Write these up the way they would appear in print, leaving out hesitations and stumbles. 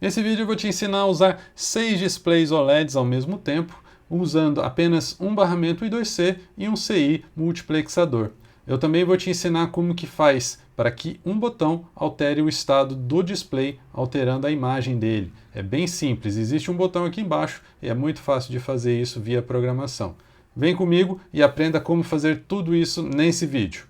Nesse vídeo eu vou te ensinar a usar 6 displays OLEDs ao mesmo tempo, usando apenas um barramento I2C e um CI multiplexador. Eu também vou te ensinar como que faz para que um botão altere o estado do display, alterando a imagem dele. É bem simples, existe um botão aqui embaixo e é muito fácil de fazer isso via programação. Vem comigo e aprenda como fazer tudo isso nesse vídeo.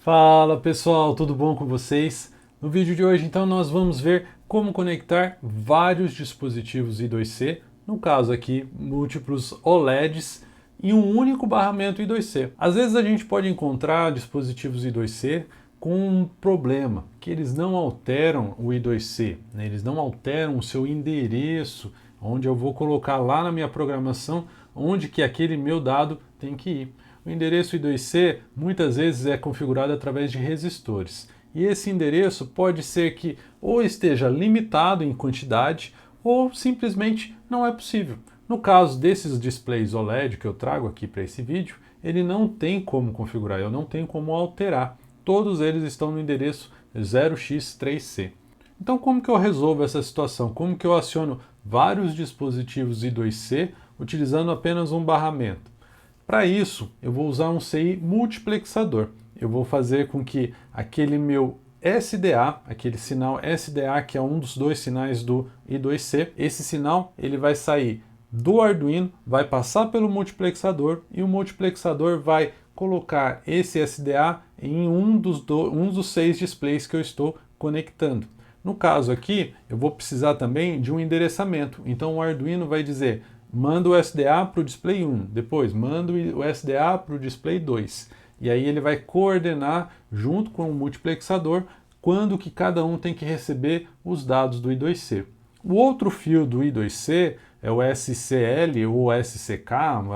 Fala pessoal, tudo bom com vocês? No vídeo de hoje então nós vamos ver como conectar vários dispositivos I2C, no caso aqui múltiplos OLEDs, em um único barramento I2C. Às vezes a gente pode encontrar dispositivos I2C com um problema, que eles não alteram o I2C, né? Eles não alteram o seu endereço, onde eu vou colocar lá na minha programação onde que aquele meu dado tem que ir. O endereço I2C muitas vezes é configurado através de resistores. E esse endereço pode ser que ou esteja limitado em quantidade ou simplesmente não é possível. No caso desses displays OLED que eu trago aqui para esse vídeo, ele não tem como configurar, eu não tenho como alterar. Todos eles estão no endereço 0x3c. Então como que eu resolvo essa situação? Como que eu aciono vários dispositivos I2C utilizando apenas um barramento? Para isso, eu vou usar um CI multiplexador. Eu vou fazer com que aquele meu SDA, aquele sinal SDA, que é um dos dois sinais do I2C, esse sinal ele vai sair do Arduino, vai passar pelo multiplexador e o multiplexador vai colocar esse SDA em um dos 6 displays que eu estou conectando. No caso aqui, eu vou precisar também de um endereçamento. Então o Arduino vai dizer: manda o SDA para o display 1, depois manda o SDA para o display 2. E aí ele vai coordenar junto com o multiplexador quando que cada um tem que receber os dados do I2C. O outro fio do I2C é o SCL ou SCK,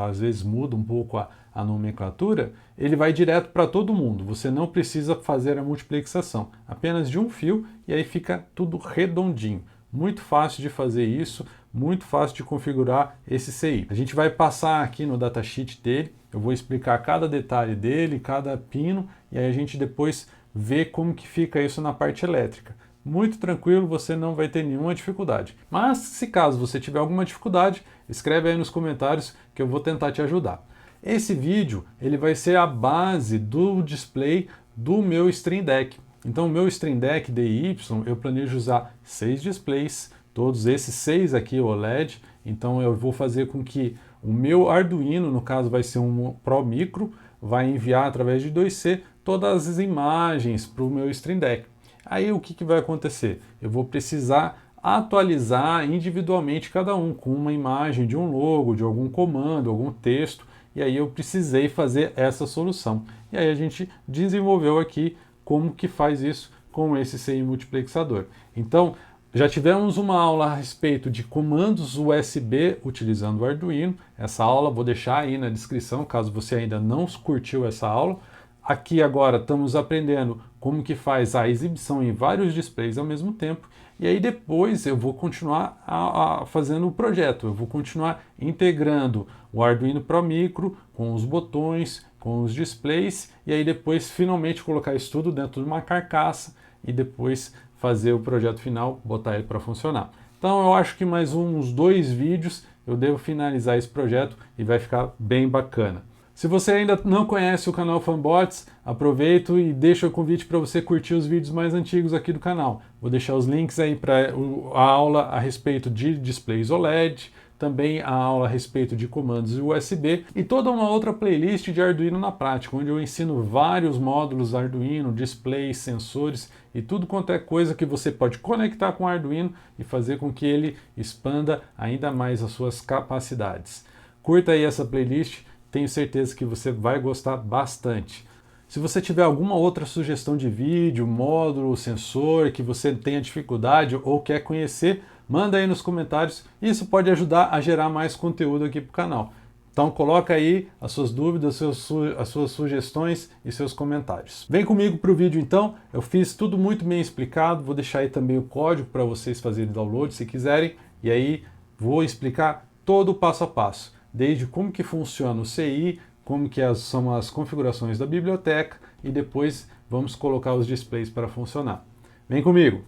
às vezes muda um pouco a nomenclatura, ele vai direto para todo mundo. Você não precisa fazer a multiplexação, apenas de um fio e aí fica tudo redondinho. Muito fácil de fazer isso, muito fácil de configurar esse CI. A gente vai passar aqui no datasheet dele, eu vou explicar cada detalhe dele, cada pino, e aí a gente depois vê como que fica isso na parte elétrica. Muito tranquilo, você não vai ter nenhuma dificuldade. Mas se caso você tiver alguma dificuldade, escreve aí nos comentários que eu vou tentar te ajudar. Esse vídeo ele vai ser a base do display do meu Stream Deck. Então o meu Stream Deck DY eu planejo usar 6 displays, todos esses 6 aqui OLED, então eu vou fazer com que o meu Arduino, no caso vai ser um Pro Micro, vai enviar através de I2C todas as imagens para o meu Stream Deck. Aí o que vai acontecer? Eu vou precisar atualizar individualmente cada um com uma imagem de um logo, de algum comando, algum texto, e aí eu precisei fazer essa solução. E aí a gente desenvolveu aqui como que faz isso com esse CI multiplexador. Então, já tivemos uma aula a respeito de comandos USB utilizando o Arduino. Essa aula vou deixar aí na descrição, caso você ainda não curtiu essa aula. Aqui agora estamos aprendendo como que faz a exibição em vários displays ao mesmo tempo. E aí depois eu vou continuar fazendo o projeto. Eu vou continuar integrando o Arduino Pro Micro com os botões, com os displays, e aí depois finalmente colocar isso tudo dentro de uma carcaça e depois fazer o projeto final, botar ele para funcionar. Então eu acho que mais uns 2 vídeos eu devo finalizar esse projeto e vai ficar bem bacana. Se você ainda não conhece o canal Fanbots, aproveito e deixo o convite para você curtir os vídeos mais antigos aqui do canal. Vou deixar os links aí para a aula a respeito de displays OLED, também a aula a respeito de comandos USB e toda uma outra playlist de Arduino na prática, onde eu ensino vários módulos Arduino, displays, sensores e tudo quanto é coisa que você pode conectar com o Arduino e fazer com que ele expanda ainda mais as suas capacidades. Curta aí essa playlist, tenho certeza que você vai gostar bastante. Se você tiver alguma outra sugestão de vídeo, módulo, sensor que você tenha dificuldade ou quer conhecer, manda aí nos comentários. Isso pode ajudar a gerar mais conteúdo aqui para o canal. Então coloca aí as suas dúvidas, as suas sugestões e seus comentários. Vem comigo para o vídeo então, eu fiz tudo muito bem explicado, vou deixar aí também o código para vocês fazerem download se quiserem, e aí vou explicar todo o passo a passo, desde como que funciona o CI, como que são as configurações da biblioteca e depois vamos colocar os displays para funcionar. Vem comigo!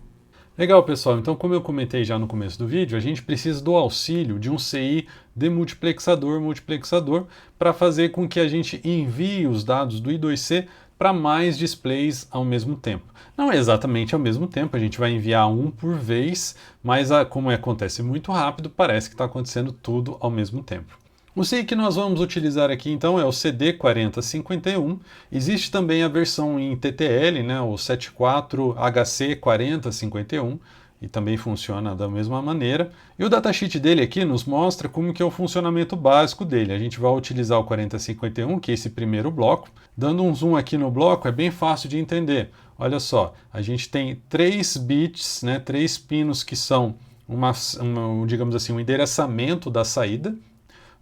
Legal, pessoal, então como eu comentei já no começo do vídeo, a gente precisa do auxílio de um CI demultiplexador para fazer com que a gente envie os dados do I2C para mais displays ao mesmo tempo. Não é exatamente ao mesmo tempo, a gente vai enviar um por vez, mas como acontece muito rápido, parece que está acontecendo tudo ao mesmo tempo. O CI que nós vamos utilizar aqui então é o CD4051. Existe também a versão em TTL, né, o 74HC4051, e também funciona da mesma maneira. E o datasheet dele aqui nos mostra como que é o funcionamento básico dele. A gente vai utilizar o 4051, que é esse primeiro bloco. Dando um zoom aqui no bloco é bem fácil de entender. Olha só, a gente tem 3 bits, né, 3 pinos que são digamos assim, um endereçamento da saída.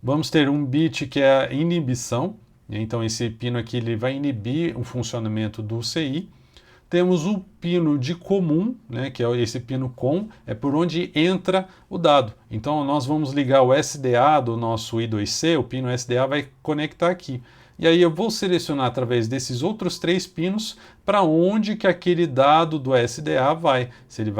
Vamos ter um bit que é a inibição, então esse pino aqui ele vai inibir o funcionamento do CI. Temos o pino de comum, né, que é esse pino COM, é por onde entra o dado. Então nós vamos ligar o SDA do nosso I2C, o pino SDA vai conectar aqui. E aí eu vou selecionar através desses outros 3 pinos para onde que aquele dado do SDA vai. Se ele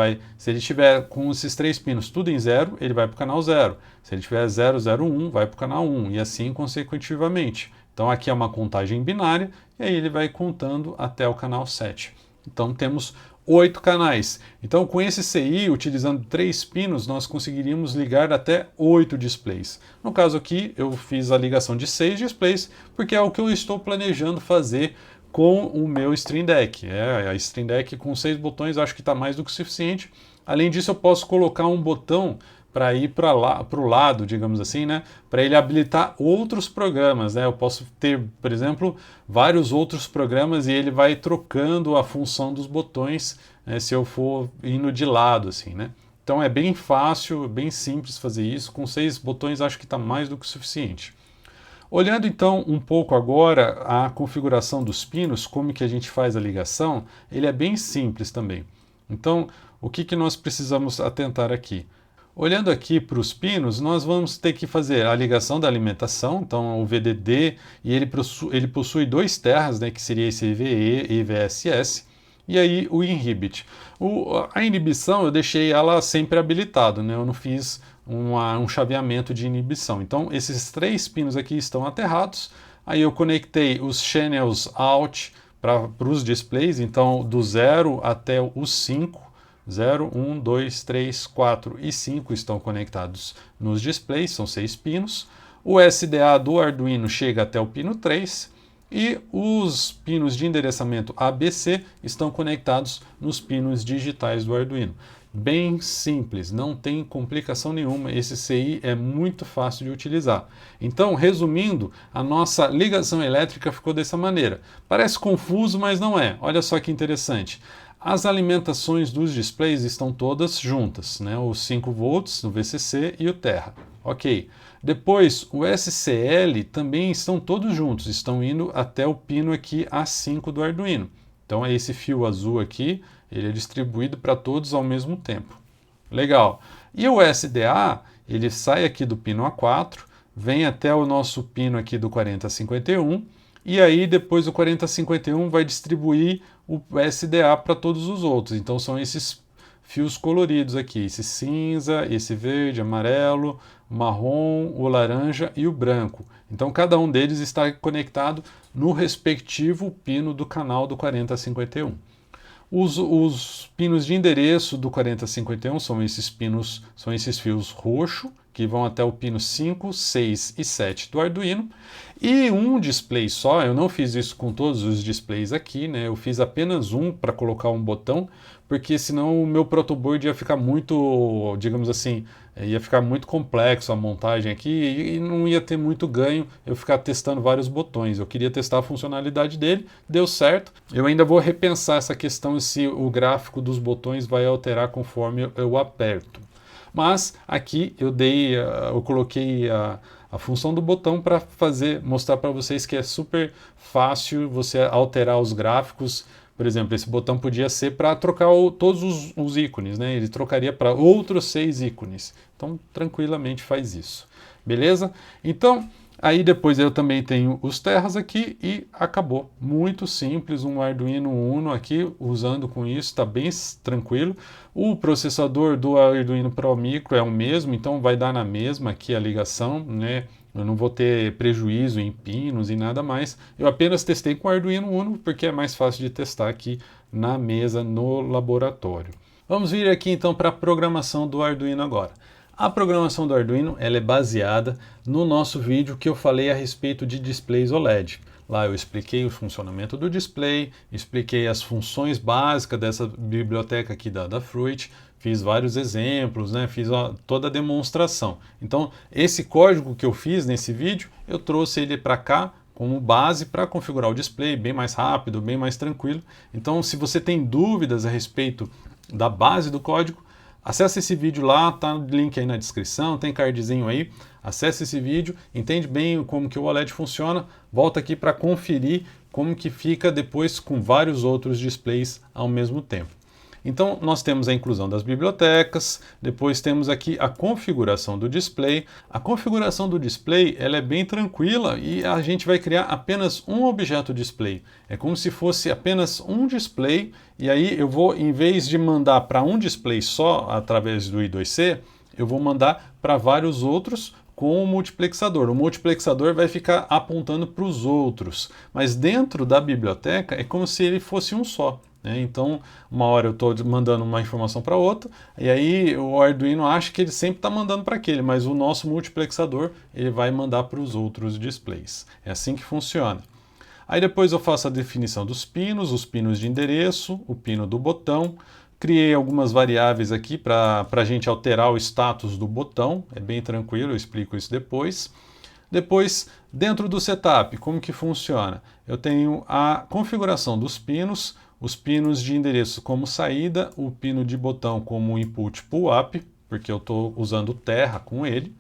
estiver com esses 3 pinos tudo em 0, ele vai para o canal 0. Se ele tiver 001, vai para o canal 1 e assim consecutivamente. Então aqui é uma contagem binária e aí ele vai contando até o canal 7. Então temos 8 canais. Então com esse CI, utilizando 3 pinos, nós conseguiríamos ligar até 8 displays. No caso aqui, eu fiz a ligação de 6 displays, porque é o que eu estou planejando fazer com o meu Stream Deck. A Stream Deck com 6 botões acho que está mais do que suficiente. Além disso, eu posso colocar um botão para ir para o lado, digamos assim, né? Para ele habilitar outros programas, né? Eu posso ter, por exemplo, vários outros programas e ele vai trocando a função dos botões, né, se eu for indo de lado, assim, né? Então é bem fácil, bem simples fazer isso. Com 6 botões acho que está mais do que suficiente. Olhando então um pouco agora a configuração dos pinos, como que a gente faz a ligação, ele é bem simples também. Então, o que nós precisamos atentar aqui? Olhando aqui para os pinos, nós vamos ter que fazer a ligação da alimentação, então o VDD, e ele possui 2 terras, né, que seria esse IVE e IVSS, e aí o inhibit. A inibição eu deixei ela sempre habilitada, né, eu não fiz um chaveamento de inibição. Então esses 3 pinos aqui estão aterrados, aí eu conectei os channels out para os displays, então do 0 até o 5, 0, 1, 2, 3, 4 e 5 estão conectados nos displays, são 6 pinos. O SDA do Arduino chega até o pino 3 e os pinos de endereçamento ABC estão conectados nos pinos digitais do Arduino. Bem simples, não tem complicação nenhuma, esse CI é muito fácil de utilizar. Então, resumindo, a nossa ligação elétrica ficou dessa maneira. Parece confuso, mas não é. Olha só que interessante. As alimentações dos displays estão todas juntas, né? Os 5 volts no VCC e o Terra. Ok. Depois, o SCL também estão todos juntos, estão indo até o pino aqui A5 do Arduino. Então é esse fio azul aqui, ele é distribuído para todos ao mesmo tempo. Legal. E o SDA, ele sai aqui do pino A4, vem até o nosso pino aqui do 4051, e aí depois o 4051 vai distribuir o SDA para todos os outros. Então são esses fios coloridos aqui, esse cinza, esse verde, amarelo, marrom, o laranja e o branco. Então cada um deles está conectado no respectivo pino do canal do 4051. Os pinos de endereço do 4051 são esses fios roxo, que vão até o pino 5, 6 e 7 do Arduino. E um display só, eu não fiz isso com todos os displays aqui, né? Eu fiz apenas um para colocar um botão, porque senão o meu protoboard ia ficar muito, digamos assim, ia ficar muito complexo a montagem aqui e não ia ter muito ganho eu ficar testando vários botões. Eu queria testar a funcionalidade dele, deu certo. Eu ainda vou repensar essa questão se o gráfico dos botões vai alterar conforme eu aperto. Mas aqui eu coloquei a função do botão para mostrar para vocês que é super fácil você alterar os gráficos. Por exemplo, esse botão podia ser para trocar todos os ícones, né? Ele trocaria para outros 6 ícones. Então, tranquilamente faz isso. Beleza? Então, Aí depois eu também tenho os terras aqui e acabou. Muito simples, um Arduino Uno aqui, usando com isso, está bem tranquilo. O processador do Arduino Pro Micro é o mesmo, então vai dar na mesma aqui a ligação, né? Eu não vou ter prejuízo em pinos e nada mais. Eu apenas testei com o Arduino Uno porque é mais fácil de testar aqui na mesa, no laboratório. Vamos vir aqui então para a programação do Arduino agora. A programação do Arduino ela é baseada no nosso vídeo que eu falei a respeito de displays OLED. Lá eu expliquei o funcionamento do display, expliquei as funções básicas dessa biblioteca aqui da Adafruit, fiz vários exemplos, né? Fiz toda a demonstração. Então, esse código que eu fiz nesse vídeo, eu trouxe ele para cá como base para configurar o display bem mais rápido, bem mais tranquilo. Então, se você tem dúvidas a respeito da base do código, acesse esse vídeo lá, tá o link aí na descrição, tem cardzinho aí, acesse esse vídeo, entende bem como que o OLED funciona, volta aqui para conferir como que fica depois com vários outros displays ao mesmo tempo. Então, nós temos a inclusão das bibliotecas, depois temos aqui a configuração do display. A configuração do display ela é bem tranquila e a gente vai criar apenas um objeto display. É como se fosse apenas um display e aí eu vou, em vez de mandar para um display só através do I2C, eu vou mandar para vários outros com o multiplexador. O multiplexador vai ficar apontando para os outros, mas dentro da biblioteca é como se ele fosse um só. Então, uma hora eu estou mandando uma informação para outra, e aí o Arduino acha que ele sempre está mandando para aquele, mas o nosso multiplexador ele vai mandar para os outros displays. É assim que funciona. Aí depois eu faço a definição dos pinos, os pinos de endereço, o pino do botão. Criei algumas variáveis aqui para a gente alterar o status do botão, é bem tranquilo, eu explico isso depois. Depois, dentro do setup, como que funciona? Eu tenho a configuração dos pinos, os pinos de endereço como saída, o pino de botão como input pull-up, porque eu estou usando terra com ele.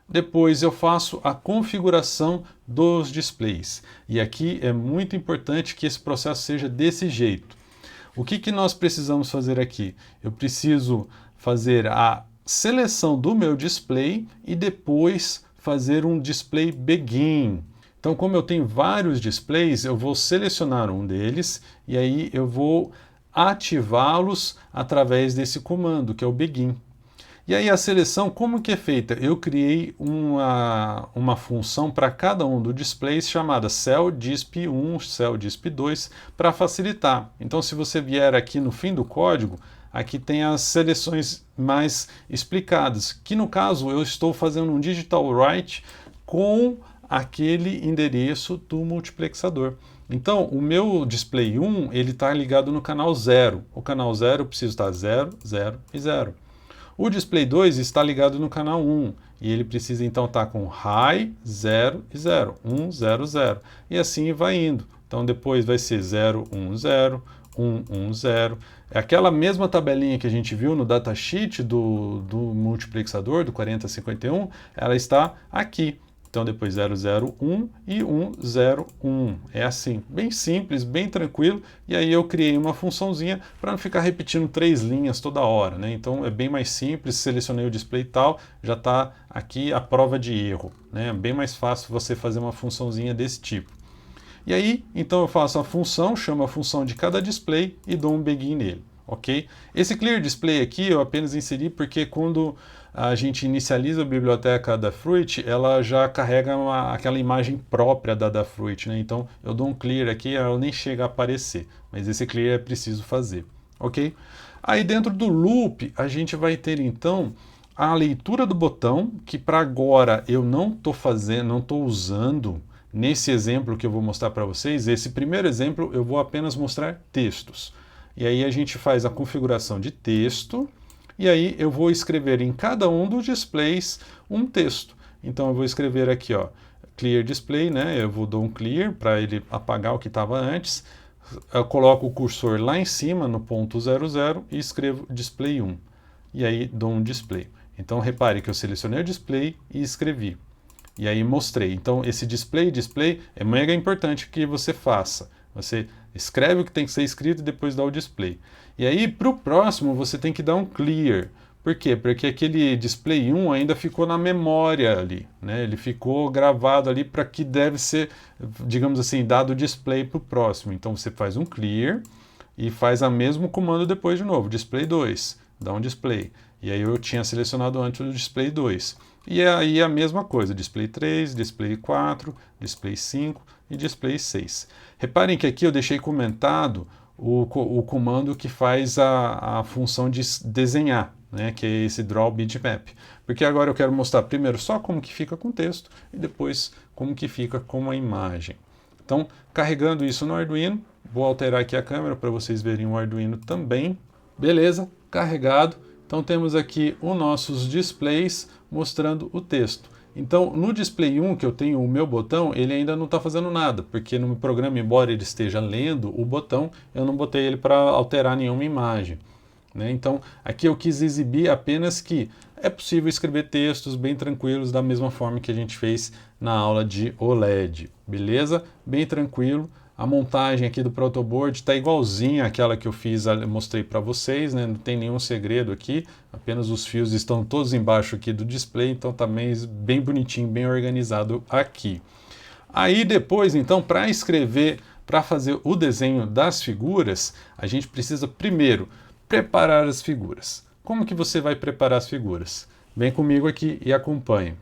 Depois eu faço a configuração dos displays. E aqui é muito importante que esse processo seja desse jeito. O que nós precisamos fazer aqui? Eu preciso fazer a seleção do meu display e depois fazer um display begin. Então, como eu tenho vários displays, eu vou selecionar um deles e aí eu vou ativá-los através desse comando, que é o begin. E aí a seleção, como que é feita? Eu criei uma função para cada um dos displays chamada celldisp1, celldisp2, para facilitar. Então, se você vier aqui no fim do código, aqui tem as seleções mais explicadas, que no caso eu estou fazendo um digital write com aquele endereço do multiplexador. Então, o meu display 1, ele está ligado no canal 0. O canal 0 precisa estar 0, 0 e 0. O display 2 está ligado no canal 1 e ele precisa então estar com high, 0 e 0, 1, 0, 0. E assim vai indo. Então depois vai ser 0, 1, 0, 1, 1, 0. É aquela mesma tabelinha que a gente viu no datasheet do multiplexador, do 4051, ela está aqui. Então depois 001 e 101. É assim, bem simples, bem tranquilo. E aí eu criei uma funçãozinha para não ficar repetindo 3 linhas toda hora, né? Então é bem mais simples, selecionei o display e tal, já está aqui a prova de erro, né? É bem mais fácil você fazer uma funçãozinha desse tipo. E aí, então eu faço a função, chamo a função de cada display e dou um begin nele, ok? Esse clear display aqui eu apenas inseri porque quando a gente inicializa a biblioteca da Adafruit, ela já carrega aquela imagem própria da Adafruit, né? Então eu dou um clear aqui, ela nem chega a aparecer, mas esse clear é preciso fazer, ok? Aí dentro do loop a gente vai ter então a leitura do botão, que para agora eu não estou fazendo, não estou usando. Nesse exemplo que eu vou mostrar para vocês, esse primeiro exemplo eu vou apenas mostrar textos. E aí a gente faz a configuração de texto, e aí eu vou escrever em cada um dos displays um texto. Então eu vou escrever aqui, ó, clear display, né? Eu vou dar um clear para ele apagar o que estava antes. Eu coloco o cursor lá em cima no ponto 00 e escrevo display 1. E aí dou um display. Então repare que eu selecionei o display e escrevi. E aí mostrei. Então esse display é mega importante que você faça. Você escreve o que tem que ser escrito e depois dá o display. E aí para o próximo você tem que dar um clear, Por quê? Porque aquele display 1 ainda ficou na memória ali, né? Ele ficou gravado ali para que deve ser, digamos assim, dado o display para o próximo. Então você faz um clear e faz o mesmo comando depois de novo, display 2, dá um display. E aí eu tinha selecionado antes o display 2. E aí a mesma coisa, display 3, display 4, display 5 e display 6. Reparem que aqui eu deixei comentado o comando que faz a função de desenhar, né, que é esse Draw Bitmap. Porque agora eu quero mostrar primeiro só como que fica com o texto e depois como que fica com a imagem. Então, carregando isso no Arduino, vou alterar aqui a câmera para vocês verem o Arduino também. Beleza, carregado. Então temos aqui os nossos displays mostrando o texto. Então, no display 1, que eu tenho o meu botão, ele ainda não está fazendo nada, porque no meu programa, embora ele esteja lendo o botão, eu não botei ele para alterar nenhuma imagem, né? Então, aqui eu quis exibir apenas que é possível escrever textos bem tranquilos, da mesma forma que a gente fez na aula de OLED, beleza? Bem tranquilo. A montagem aqui do protoboard está igualzinha àquela que eu fiz, mostrei para vocês, né? Não tem nenhum segredo aqui, apenas os fios estão todos embaixo aqui do display, então também bem bonitinho, bem organizado aqui. Aí depois, então, para escrever, para fazer o desenho das figuras, a gente precisa primeiro preparar as figuras. Como que você vai preparar as figuras? Vem comigo aqui e acompanhe.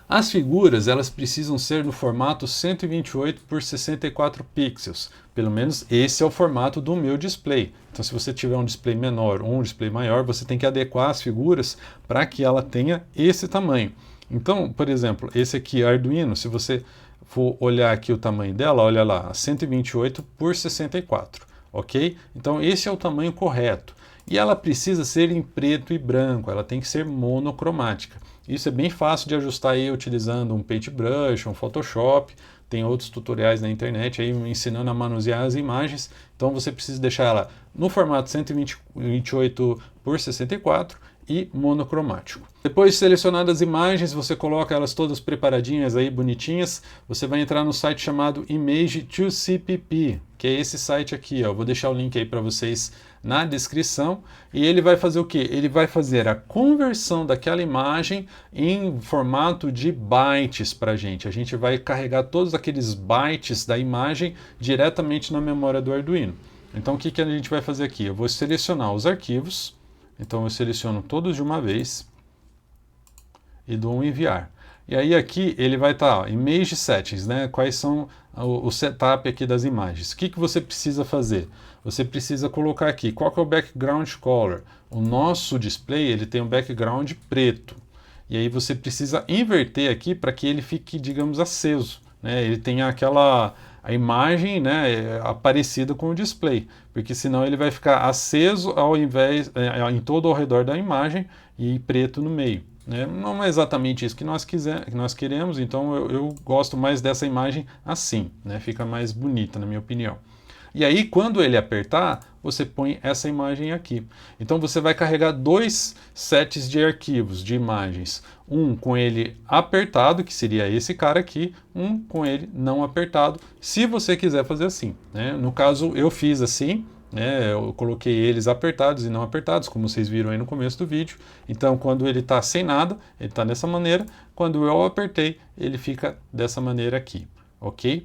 As figuras, elas precisam ser no formato 128 por 64 pixels. Pelo menos esse é o formato do meu display. Então, se você tiver um display menor ou um display maior, você tem que adequar as figuras para que ela tenha esse tamanho. Então, por exemplo, esse aqui, Arduino, se você for olhar aqui o tamanho dela, olha lá, 128 por 64, ok? Então, esse é o tamanho correto. E ela precisa ser em preto e branco, ela tem que ser monocromática. Isso é bem fácil de ajustar aí utilizando um Paintbrush, um Photoshop, tem outros tutoriais na internet aí ensinando a manusear as imagens, então você precisa deixar ela no formato 128 por 64 e monocromático. Depois de selecionadas as imagens, você coloca elas todas preparadinhas aí, bonitinhas, você vai entrar no site chamado Image2CPP, que é esse site aqui, ó. Eu vou deixar o link aí para vocês na descrição, e ele vai fazer o que? Ele vai fazer a conversão daquela imagem em formato de bytes para a gente vai carregar todos aqueles bytes da imagem diretamente na memória do Arduino. Então o que que a gente vai fazer aqui? Eu vou selecionar os arquivos, então eu seleciono todos de uma vez e dou um enviar. E aí aqui ele vai estar, Image Settings, né? Quais são o setup aqui das imagens. O que que você precisa fazer? Você precisa colocar aqui, qual que é o background color? O nosso display, ele tem um background preto. E aí você precisa inverter aqui para que ele fique, digamos, aceso, né? Ele tenha a imagem, né, parecida com o display, porque senão ele vai ficar aceso ao invés, em todo ao redor da imagem e preto no meio. Né? Não é exatamente isso que nós queremos, então eu gosto mais dessa imagem assim, né? Fica mais bonita, na minha opinião. E aí, quando ele apertar, você põe essa imagem aqui. Então você vai carregar dois sets de arquivos, de imagens. Um com ele apertado, que seria esse cara aqui, um com ele não apertado, se você quiser fazer assim, né? No caso, eu fiz assim, né? Eu coloquei eles apertados e não apertados, como vocês viram aí no começo do vídeo. Então, quando ele está sem nada, ele está dessa maneira. Quando eu apertei, ele fica dessa maneira aqui, ok?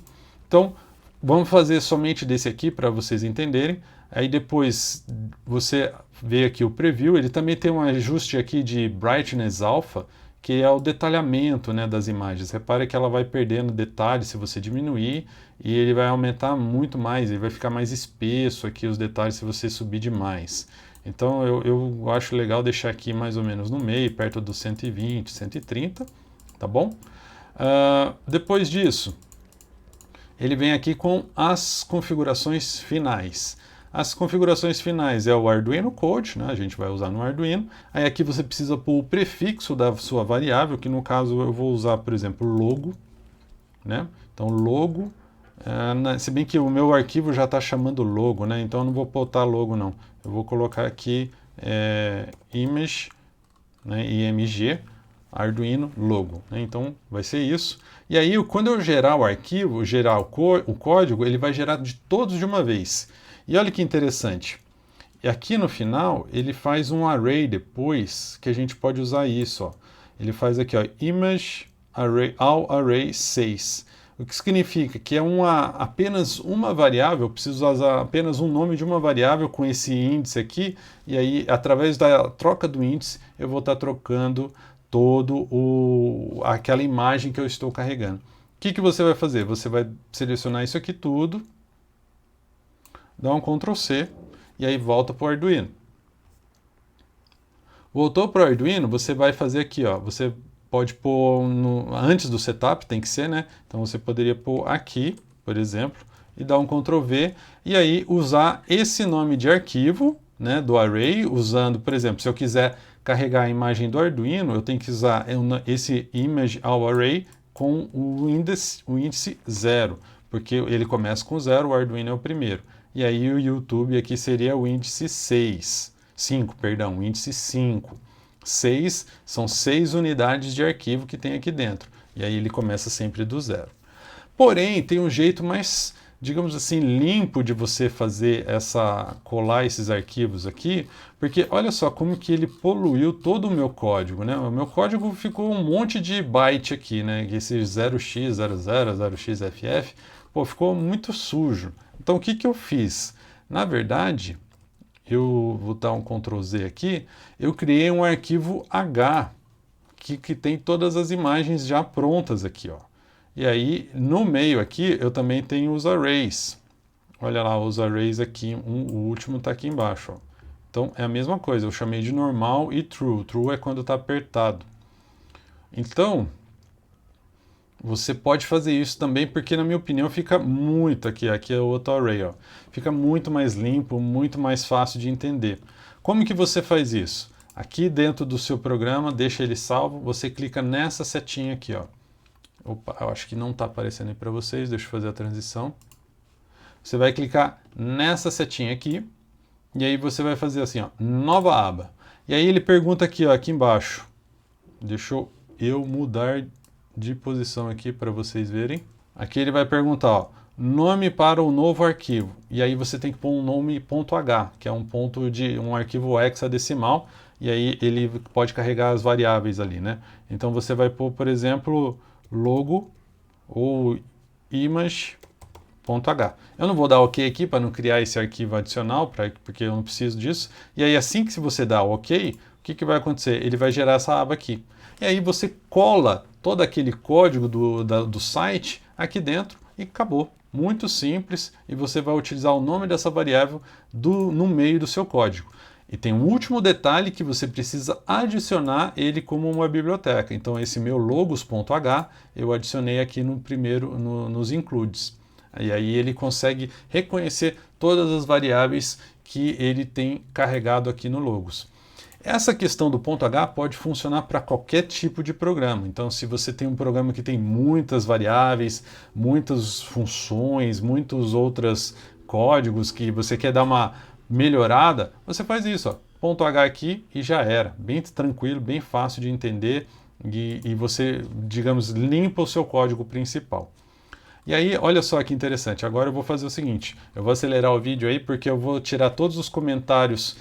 Então, vamos fazer somente desse aqui para vocês entenderem. Aí depois você vê aqui o preview, ele também tem um ajuste aqui de Brightness Alpha, que é o detalhamento, né, das imagens. Repare que ela vai perdendo detalhes se você diminuir, e ele vai aumentar muito mais, ele vai ficar mais espesso aqui os detalhes se você subir demais. Então eu acho legal deixar aqui mais ou menos no meio, perto dos 120, 130, tá bom? Depois disso, ele vem aqui com as configurações finais. As configurações finais é o Arduino Code, né? A gente vai usar no Arduino. Aí aqui você precisa pôr o prefixo da sua variável, que no caso eu vou usar, por exemplo, logo, né? Então logo, se bem que o meu arquivo já está chamando logo, né? Então eu não vou botar logo não. Eu vou colocar aqui image, né? img, Arduino logo, né? Então vai ser isso. E aí quando eu gerar o arquivo, gerar o código, ele vai gerar de todos de uma vez. E olha que interessante, E aqui no final, ele faz um array depois, que a gente pode usar isso, ó. Ele faz aqui, ó, image array, all array 6. O que significa que é apenas uma variável, eu preciso usar apenas um nome de uma variável com esse índice aqui, e aí, através da troca do índice, eu vou estar trocando aquela imagem que eu estou carregando. O que você vai fazer? Você vai selecionar isso aqui tudo, dá um Ctrl C, e aí volta para o Arduino. Voltou para o Arduino, você vai fazer aqui, ó, você pode pôr antes do setup, tem que ser, né? Então você poderia pôr aqui, por exemplo, e dar um Ctrl V, e aí usar esse nome de arquivo, né, do array, usando, por exemplo, se eu quiser carregar a imagem do Arduino, eu tenho que usar esse image all array com o índice 0, porque ele começa com 0, o Arduino é o primeiro. E aí o YouTube aqui seria o índice 5, o índice 5. 6 são 6 unidades de arquivo que tem aqui dentro. E aí ele começa sempre do 0. Porém, tem um jeito mais, digamos assim, limpo de você colar esses arquivos aqui, porque olha só como que ele poluiu todo o meu código, né? O meu código ficou um monte de byte aqui, né? Esse 0x00, 0xff, pô, ficou muito sujo. Então o que eu fiz? Na verdade, eu vou dar um Ctrl Z aqui, eu criei um arquivo H, que tem todas as imagens já prontas aqui, ó. E aí, no meio aqui, eu também tenho os arrays. Olha lá, os arrays aqui, o último está aqui embaixo, ó. Então, é a mesma coisa, eu chamei de normal e true. True é quando está apertado. Então, você pode fazer isso também, porque na minha opinião fica muito aqui é o outro array, ó. Fica muito mais limpo, muito mais fácil de entender. Como que você faz isso? Aqui dentro do seu programa, deixa ele salvo, você clica nessa setinha aqui, ó. Opa, eu acho que não está aparecendo aí para vocês, deixa eu fazer a transição. Você vai clicar nessa setinha aqui, e aí você vai fazer assim, ó, nova aba. E aí ele pergunta aqui, ó, aqui embaixo. Deixa eu mudar de posição aqui para vocês verem. Aqui ele vai perguntar, ó, nome para o novo arquivo. E aí você tem que pôr um nome .h, que é um ponto de um arquivo hexadecimal, e aí ele pode carregar as variáveis ali, né? Então você vai pôr, por exemplo, logo ou image.h. Eu não vou dar OK aqui para não criar esse arquivo adicional, porque eu não preciso disso. E aí assim que você dá OK, o que vai acontecer? Ele vai gerar essa aba aqui. E aí você cola todo aquele código do site aqui dentro e acabou. Muito simples, e você vai utilizar o nome dessa variável no meio do seu código. E tem um último detalhe que você precisa adicionar ele como uma biblioteca. Então esse meu logos.h eu adicionei aqui no primeiro, nos includes. E aí ele consegue reconhecer todas as variáveis que ele tem carregado aqui no logos. Essa questão do .h pode funcionar para qualquer tipo de programa. Então, se você tem um programa que tem muitas variáveis, muitas funções, muitos outros códigos que você quer dar uma melhorada, você faz isso, ó, .h aqui e já era. Bem tranquilo, bem fácil de entender e você, digamos, limpa o seu código principal. E aí, olha só que interessante, agora eu vou fazer o seguinte, eu vou acelerar o vídeo aí porque eu vou tirar todos os comentários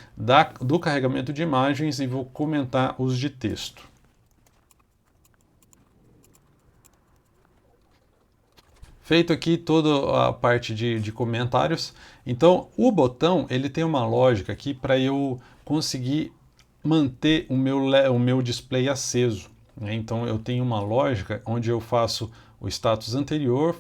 do carregamento de imagens e vou comentar os de texto. Feito aqui toda a parte de comentários, então o botão ele tem uma lógica aqui para eu conseguir manter o meu display aceso, né? Então eu tenho uma lógica onde eu faço o status anterior,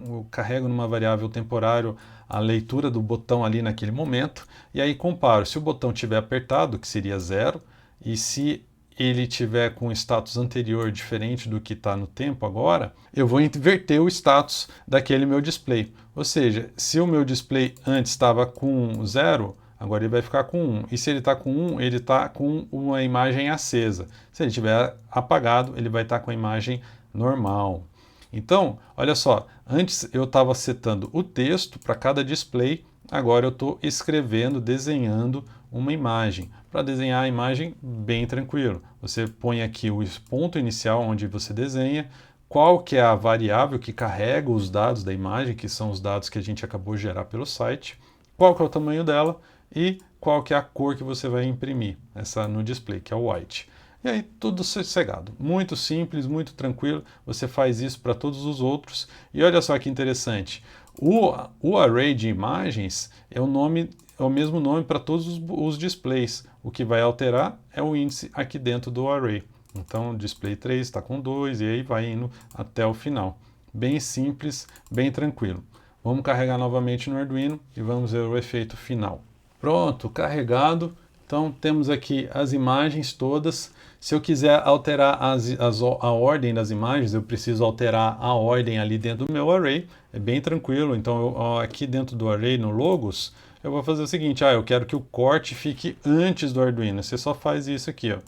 eu carrego numa variável temporário a leitura do botão ali naquele momento, e aí comparo. Se o botão estiver apertado, que seria 0, e se ele tiver com o status anterior diferente do que está no tempo agora, eu vou inverter o status daquele meu display. Ou seja, se o meu display antes estava com 0, agora ele vai ficar com 1. E se ele está com 1, ele está com uma imagem acesa. Se ele estiver apagado, ele vai estar com a imagem normal. Então, olha só, antes eu estava setando o texto para cada display, agora eu estou escrevendo, desenhando uma imagem. Para desenhar a imagem, bem tranquilo. Você põe aqui o ponto inicial onde você desenha, qual que é a variável que carrega os dados da imagem, que são os dados que a gente acabou de gerar pelo site, qual que é o tamanho dela e qual que é a cor que você vai imprimir essa no display, que é o white. E aí tudo sossegado, muito simples, muito tranquilo, você faz isso para todos os outros. E olha só que interessante, o array de imagens é o mesmo nome para todos os displays. O que vai alterar é o índice aqui dentro do array. Então, display 3 está com 2 e aí vai indo até o final. Bem simples, bem tranquilo. Vamos carregar novamente no Arduino e vamos ver o efeito final. Pronto, carregado. Então, temos aqui as imagens todas. Se eu quiser alterar a ordem das imagens, eu preciso alterar a ordem ali dentro do meu array. É bem tranquilo. Então, aqui dentro do array, no Logos, eu vou fazer o seguinte. Eu quero que o corte fique antes do Arduino. Você só faz isso aqui.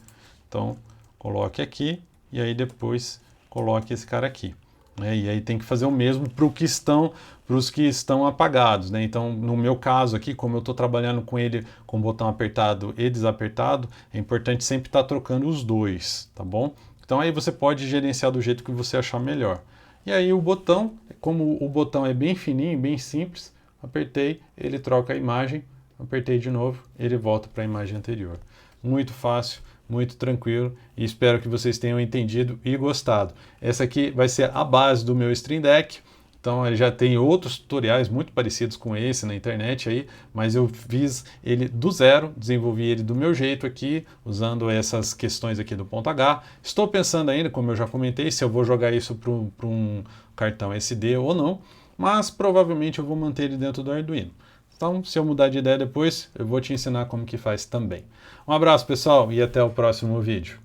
Então, coloque aqui e aí depois coloque esse cara aqui. E aí tem que fazer o mesmo para os que estão apagados, né? Então, no meu caso aqui, como eu estou trabalhando com ele com o botão apertado e desapertado, é importante sempre estar trocando os dois, tá bom? Então aí você pode gerenciar do jeito que você achar melhor. E aí o botão, como o botão é bem fininho, bem simples, apertei, ele troca a imagem, apertei de novo, ele volta para a imagem anterior. Muito fácil, muito tranquilo, e espero que vocês tenham entendido e gostado. Essa aqui vai ser a base do meu Stream Deck. Então ele já tem outros tutoriais muito parecidos com esse na internet aí, mas eu fiz ele do zero, desenvolvi ele do meu jeito aqui, usando essas questões aqui do ponto H. Estou pensando ainda, como eu já comentei, se eu vou jogar isso para um cartão SD ou não, mas provavelmente eu vou manter ele dentro do Arduino. Então, se eu mudar de ideia depois, eu vou te ensinar como que faz também. Um abraço, pessoal, e até o próximo vídeo.